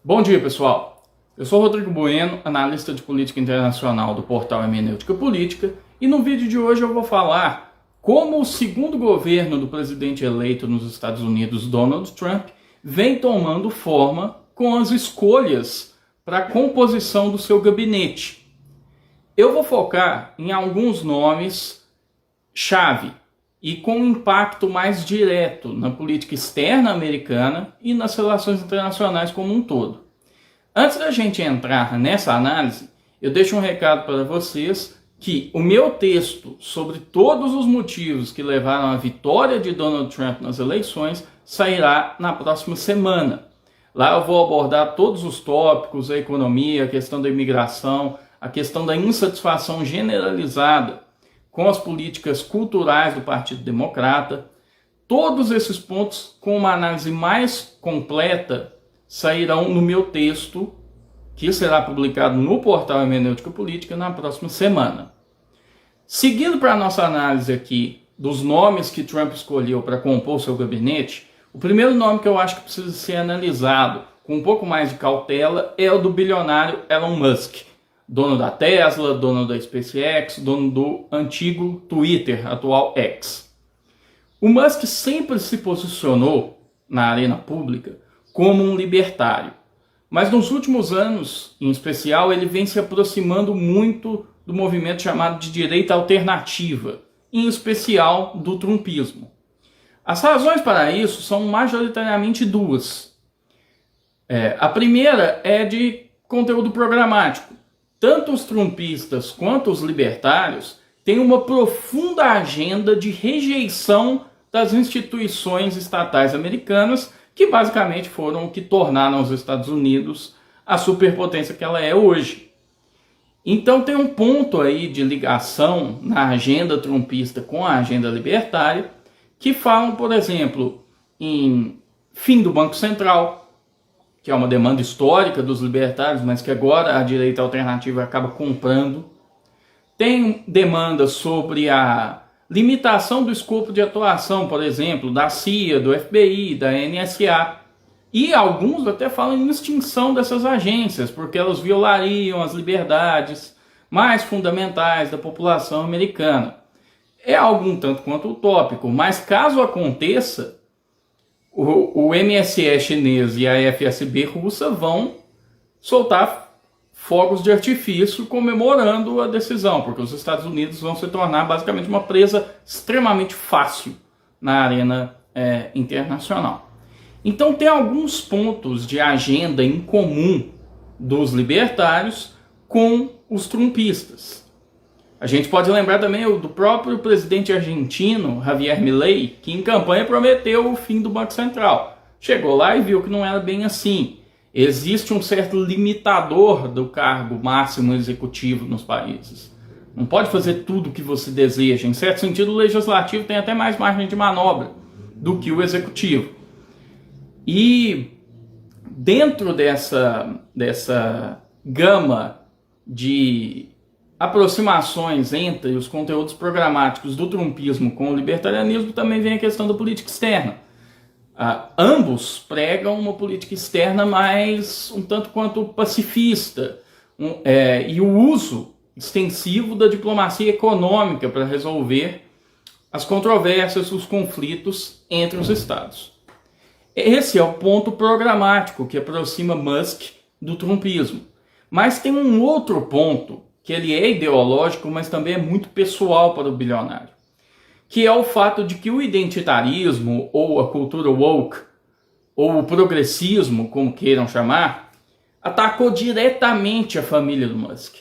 Bom dia, pessoal. Eu sou Rodrigo Bueno, analista de política internacional do portal Hermenêutica Política, e no vídeo de hoje eu vou falar como o segundo governo do presidente eleito nos Estados Unidos, Donald Trump, vem tomando forma com as escolhas para a composição do seu gabinete. Eu vou focar em alguns nomes-chave e com impacto mais direto na política externa americana e nas relações internacionais como um todo. Antes da gente entrar nessa análise, eu deixo um recado para vocês que o meu texto sobre todos os motivos que levaram à vitória de Donald Trump nas eleições sairá na próxima semana. Lá eu vou abordar todos os tópicos, a economia, a questão da imigração, a questão da insatisfação generalizada com as políticas culturais do Partido Democrata. Todos esses pontos, com uma análise mais completa, sairão no meu texto, que será publicado no portal Hermenêutica Política na próxima semana. Seguindo para a nossa análise aqui dos nomes que Trump escolheu para compor seu gabinete, o primeiro nome que eu acho que precisa ser analisado com um pouco mais de cautela é o do bilionário Elon Musk, dono da Tesla, dono da SpaceX, dono do antigo Twitter, atual X. O Musk sempre se posicionou na arena pública como um libertário, mas nos últimos anos, em especial, ele vem se aproximando muito do movimento chamado de direita alternativa, em especial do trumpismo. As razões para isso são majoritariamente duas. A primeira é de conteúdo programático. Tanto os trumpistas quanto os libertários têm uma profunda agenda de rejeição das instituições estatais americanas, que basicamente foram o que tornaram os Estados Unidos a superpotência que ela é hoje. Então tem um ponto aí de ligação na agenda trumpista com a agenda libertária, que falam, por exemplo, em fim do Banco Central, que é uma demanda histórica dos libertários, mas que agora a direita alternativa acaba comprando. Tem demanda sobre a limitação do escopo de atuação, por exemplo, da CIA, do FBI, da NSA. E alguns até falam em extinção dessas agências, porque elas violariam as liberdades mais fundamentais da população americana. É algo um tanto quanto utópico, mas caso aconteça, o MSE chinês e a FSB russa vão soltar fogos de artifício comemorando a decisão, porque os Estados Unidos vão se tornar basicamente uma presa extremamente fácil na arena internacional. Então tem alguns pontos de agenda em comum dos libertários com os trumpistas. A gente pode lembrar também do próprio presidente argentino, Javier Milei, que em campanha prometeu o fim do Banco Central. Chegou lá e viu que não era bem assim. Existe um certo limitador do cargo máximo executivo nos países. Não pode fazer tudo o que você deseja. Em certo sentido, o legislativo tem até mais margem de manobra do que o executivo. E dentro dessa gama de aproximações entre os conteúdos programáticos do trumpismo com o libertarianismo, também vem a questão da política externa. Ambos pregam uma política externa mais um tanto quanto pacifista, e o uso extensivo da diplomacia econômica para resolver as controvérsias, os conflitos entre os estados. Esse é o ponto programático que aproxima Musk do trumpismo. Mas tem um outro ponto que ele é ideológico, mas também é muito pessoal para o bilionário, que é o fato de que o identitarismo, ou a cultura woke, ou o progressismo, como queiram chamar, atacou diretamente a família do Musk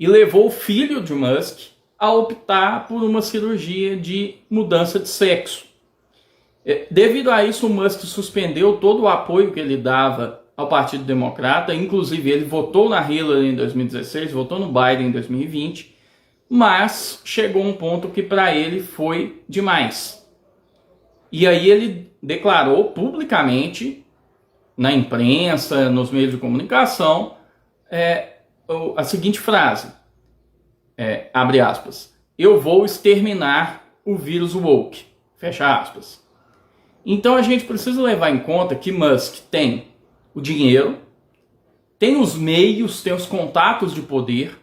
e levou o filho de Musk a optar por uma cirurgia de mudança de sexo. Devido a isso, o Musk suspendeu todo o apoio que ele dava ao Partido Democrata, inclusive ele votou na Hillary em 2016, votou no Biden em 2020, mas chegou um ponto que para ele foi demais. E aí ele declarou publicamente, na imprensa, nos meios de comunicação, a seguinte frase, abre aspas, eu vou exterminar o vírus woke, fecha aspas. Então a gente precisa levar em conta que Musk tem o dinheiro, tem os meios, tem os contatos de poder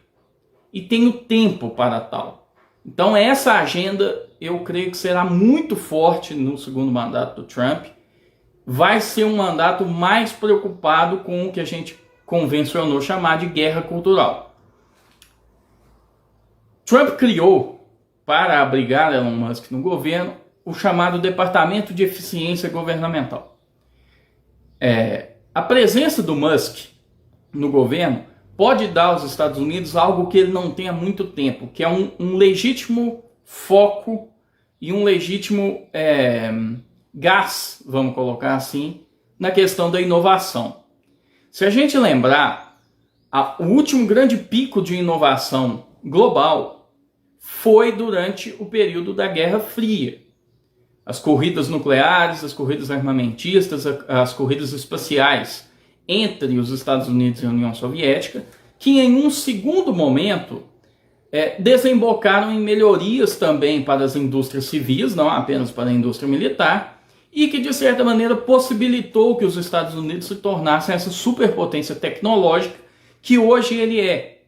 e tem o tempo para tal. Então essa agenda eu creio que será muito forte no segundo mandato do Trump. Vai ser um mandato mais preocupado com o que a gente convencionou chamar de guerra cultural. Trump criou, para abrigar Elon Musk no governo, o chamado Departamento de Eficiência Governamental. A presença do Musk no governo pode dar aos Estados Unidos algo que ele não tem há muito tempo, que é um legítimo foco e um legítimo gás, vamos colocar assim, na questão da inovação. Se a gente lembrar, o último grande pico de inovação global foi durante o período da Guerra Fria. As corridas nucleares, as corridas armamentistas, as corridas espaciais entre os Estados Unidos e a União Soviética, que em um segundo momento desembocaram em melhorias também para as indústrias civis, não apenas para a indústria militar, e que de certa maneira possibilitou que os Estados Unidos se tornassem essa superpotência tecnológica que hoje ele é.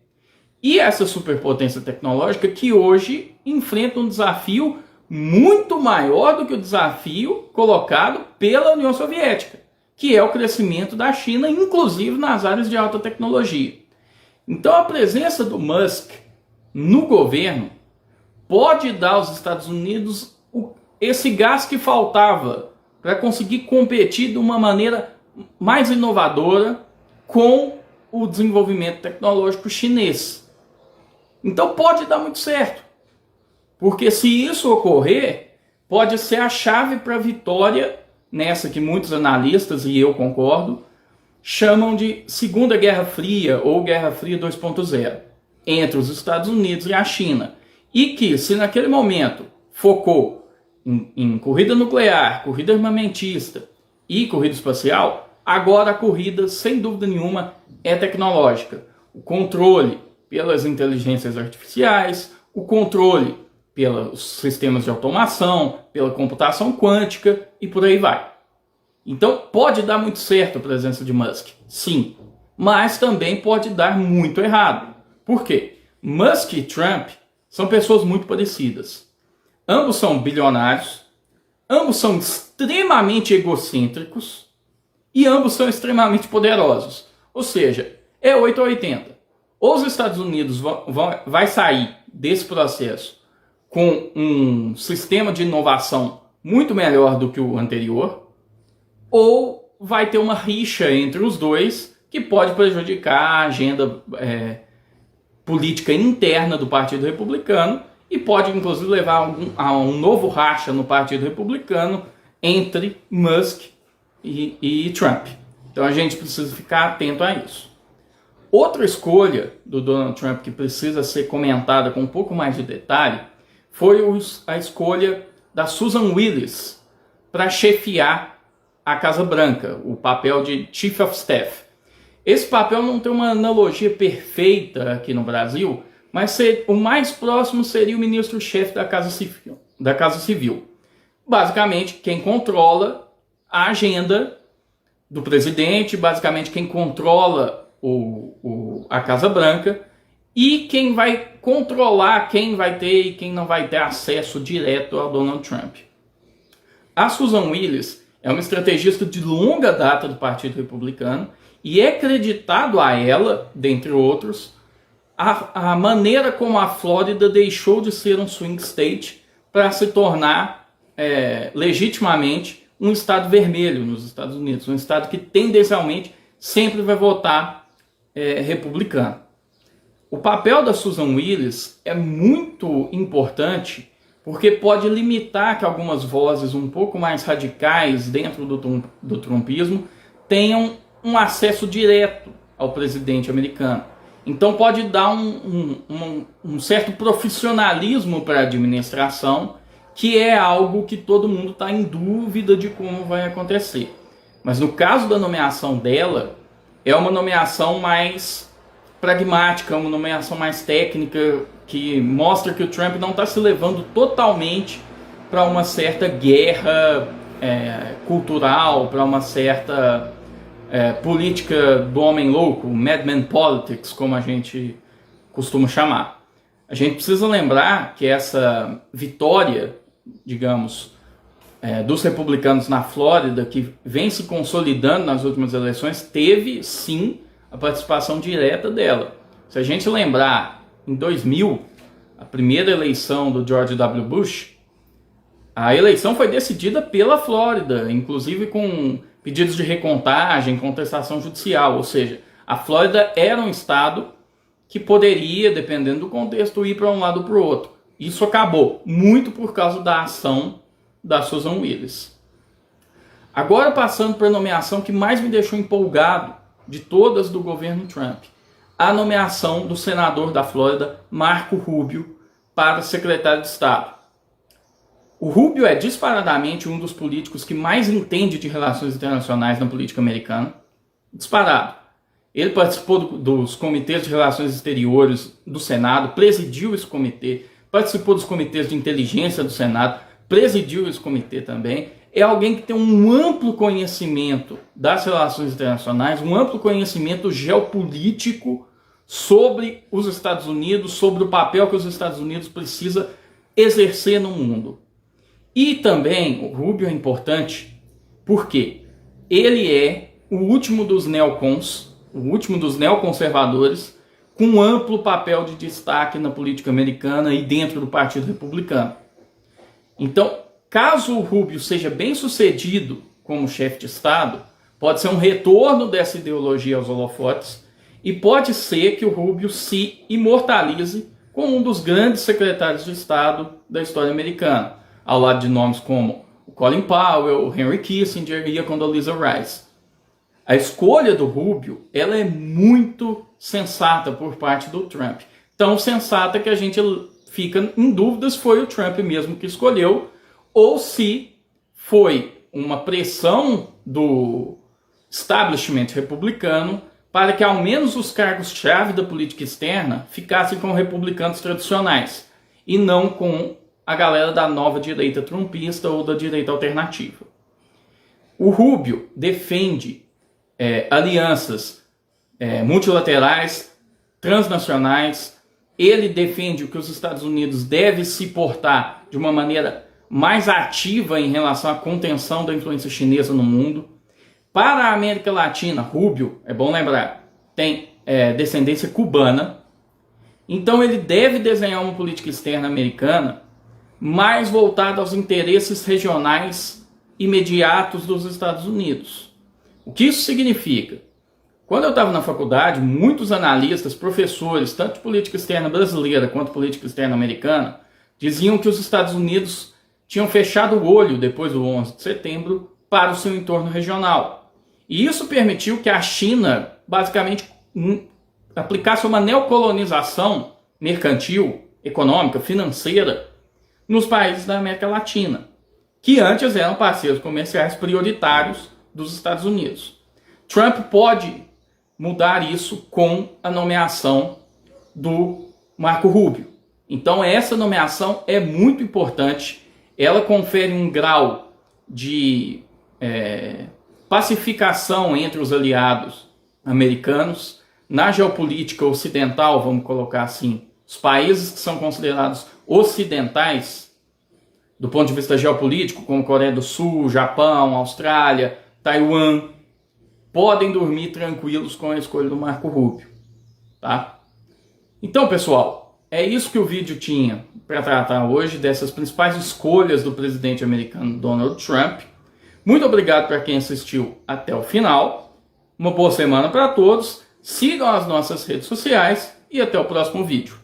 E essa superpotência tecnológica que hoje enfrenta um desafio muito maior do que o desafio colocado pela União Soviética, que é o crescimento da China, inclusive nas áreas de alta tecnologia. Então a presença do Musk no governo pode dar aos Estados Unidos esse gás que faltava para conseguir competir de uma maneira mais inovadora com o desenvolvimento tecnológico chinês. Então pode dar muito certo, porque se isso ocorrer, pode ser a chave para a vitória nessa que muitos analistas, e eu concordo, chamam de Segunda Guerra Fria ou Guerra Fria 2.0 entre os Estados Unidos e a China. E que, se naquele momento focou em corrida nuclear, corrida armamentista e corrida espacial, agora a corrida, sem dúvida nenhuma, é tecnológica. O controle pelas inteligências artificiais, o controle pelos sistemas de automação, pela computação quântica e por aí vai. Então pode dar muito certo a presença de Musk, sim, mas também pode dar muito errado. Por quê? Musk e Trump são pessoas muito parecidas. Ambos são bilionários, ambos são extremamente egocêntricos e ambos são extremamente poderosos. Ou seja, é 8 a 80. Ou os Estados Unidos vai sair desse processo com um sistema de inovação muito melhor do que o anterior, ou vai ter uma rixa entre os dois que pode prejudicar a agenda política interna do Partido Republicano e pode inclusive levar a um novo racha no Partido Republicano entre Musk e Trump. Então a gente precisa ficar atento a isso. Outra escolha do Donald Trump que precisa ser comentada com um pouco mais de detalhe foi a escolha da Susan Willis para chefiar a Casa Branca, o papel de Chief of Staff. Esse papel não tem uma analogia perfeita aqui no Brasil, mas o mais próximo seria o ministro-chefe da Casa Civil. Basicamente, quem controla a agenda do presidente, basicamente quem controla a Casa Branca e quem vai controlar quem vai ter e quem não vai ter acesso direto ao Donald Trump. A Susan Willis é uma estrategista de longa data do Partido Republicano e é creditado a ela, dentre outros, a maneira como a Flórida deixou de ser um swing state para se tornar legitimamente um estado vermelho nos Estados Unidos, um estado que tendencialmente sempre vai votar republicano. O papel da Susan Willis é muito importante porque pode limitar que algumas vozes um pouco mais radicais dentro do trumpismo tenham um acesso direto ao presidente americano. Então pode dar um certo profissionalismo para a administração, que é algo que todo mundo está em dúvida de como vai acontecer. Mas no caso da nomeação dela, é uma nomeação mais pragmática, uma nomeação mais técnica, que mostra que o Trump não está se levando totalmente para uma certa guerra cultural, para uma certa política do homem louco, Madman Politics, como a gente costuma chamar. A gente precisa lembrar que essa vitória, digamos, dos republicanos na Flórida, que vem se consolidando nas últimas eleições, teve sim a participação direta dela. Se a gente lembrar, em 2000, a primeira eleição do George W. Bush, a eleição foi decidida pela Flórida, inclusive com pedidos de recontagem, contestação judicial, ou seja, a Flórida era um estado que poderia, dependendo do contexto, ir para um lado ou para o outro. Isso acabou, muito por causa da ação da Susan Willis. Agora passando para a nomeação que mais me deixou empolgado de todas do governo Trump, a nomeação do senador da Flórida, Marco Rubio, para secretário de Estado. O Rubio é disparadamente um dos políticos que mais entende de relações internacionais na política americana. Disparado. Ele participou dos comitês de relações exteriores do Senado, presidiu esse comitê, participou dos comitês de inteligência do Senado, presidiu esse comitê também. É alguém que tem um amplo conhecimento das relações internacionais, um amplo conhecimento geopolítico sobre os Estados Unidos, sobre o papel que os Estados Unidos precisa exercer no mundo. E também o Rubio é importante porque ele é o último dos neocons, o último dos neoconservadores, com um amplo papel de destaque na política americana e dentro do Partido Republicano. Então, caso o Rubio seja bem sucedido como chefe de Estado, pode ser um retorno dessa ideologia aos holofotes e pode ser que o Rubio se imortalize como um dos grandes secretários de Estado da história americana, ao lado de nomes como o Colin Powell, o Henry Kissinger e a Condoleezza Rice. A escolha do Rubio ela é muito sensata por parte do Trump. Tão sensata que a gente fica em dúvida se foi o Trump mesmo que escolheu ou se foi uma pressão do establishment republicano para que ao menos os cargos-chave da política externa ficassem com republicanos tradicionais e não com a galera da nova direita trumpista ou da direita alternativa. O Rubio defende alianças multilaterais, transnacionais. Ele defende que os Estados Unidos devem se portar de uma maneira mais ativa em relação à contenção da influência chinesa no mundo. Para a América Latina, Rubio, é bom lembrar, tem descendência cubana. Então ele deve desenhar uma política externa americana mais voltada aos interesses regionais imediatos dos Estados Unidos. O que isso significa? Quando eu estava na faculdade, muitos analistas, professores, tanto de política externa brasileira quanto política externa americana, diziam que os Estados Unidos tinham fechado o olho depois do 11 de setembro para o seu entorno regional. E isso permitiu que a China, basicamente, aplicasse uma neocolonização mercantil, econômica, financeira, nos países da América Latina, que antes eram parceiros comerciais prioritários dos Estados Unidos. Trump pode mudar isso com a nomeação do Marco Rubio. Então essa nomeação é muito importante, ela confere um grau de pacificação entre os aliados americanos. Na geopolítica ocidental, vamos colocar assim, os países que são considerados ocidentais, do ponto de vista geopolítico, como Coreia do Sul, Japão, Austrália, Taiwan, podem dormir tranquilos com a escolha do Marco Rubio. Tá? Então, pessoal, é isso que o vídeo tinha para tratar hoje, dessas principais escolhas do presidente americano Donald Trump. Muito obrigado para quem assistiu até o final. Uma boa semana para todos. Sigam as nossas redes sociais e até o próximo vídeo.